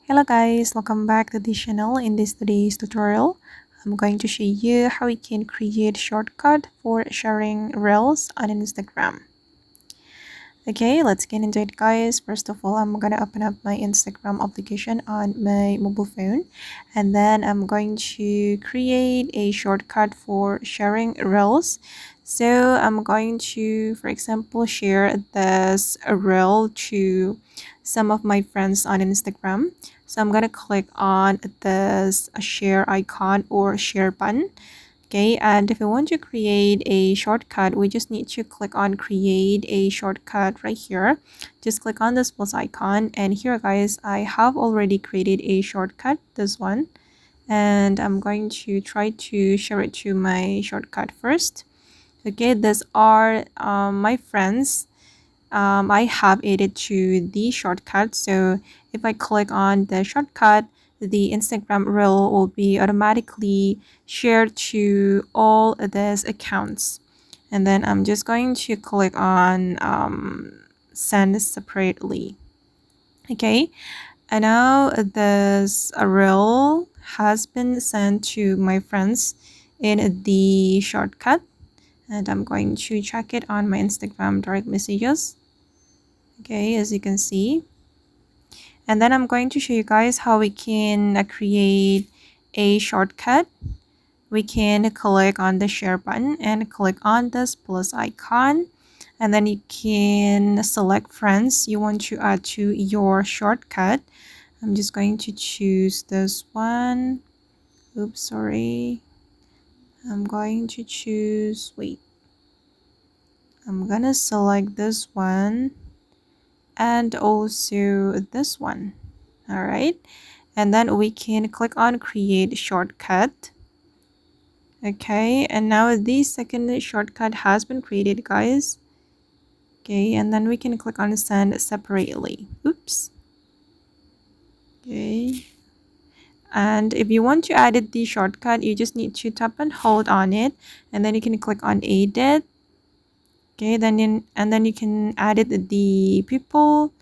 Hello guys, welcome back to the channel. In this today's tutorial, I'm going to show you how we can create shortcut for sharing reels on Instagram. Okay, let's get into it guys. First of all, I'm gonna open up my Instagram application on my mobile phone, and then I'm going to create a shortcut for sharing reels. So I'm going to, for example, share this reel to some of my friends on Instagram. So I'm gonna click on this share icon or share button. Okay, and if we want to create a shortcut, we just need to click on create a shortcut right here. Just click on this plus icon, and here guys, I have already created a shortcut, this one, and I'm going to try to share it to my shortcut first. Okay, these are my friends. I have added to the shortcut, so if I click on the shortcut, the Instagram reel will be automatically shared to all of these accounts. And then I'm just going to click on send separately. Okay, and now this reel has been sent to my friends in the shortcut, and I'm going to check it on my Instagram direct messages. Okay, as you can see, and then I'm going to show you guys how we can create a shortcut. We can click on the share button and click on this plus icon, and then you can select friends you want to add to your shortcut. I'm just going to choose this one. Oops, sorry. I'm going to choose, wait, I'm gonna select this one and also this one. All right, and then we can click on create shortcut. Okay, and now the second shortcut has been created guys. Okay, and then we can click on send separately. Oops. Okay, and if you want to edit the shortcut, you just need to tap and hold on it, and then you can click on edit. Okay, then you can edit the people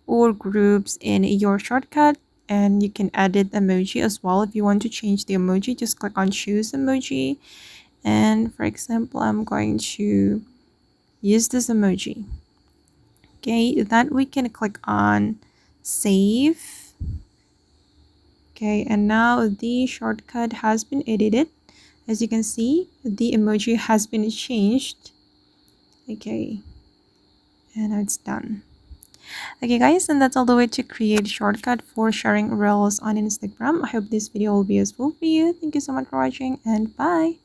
or groups in your shortcut, and you can edit emoji as well. If you want to change the emoji, just click on choose emoji, and for example, I'm going to use this emoji. Okay, then we can click on save. Okay, and now the shortcut has been edited. As you can see, the emoji has been changed. Okay, and now it's done. Okay guys, and that's all the way to create shortcut for sharing reels on Instagram. I hope this video will be useful for you. Thank you so much for watching, and bye.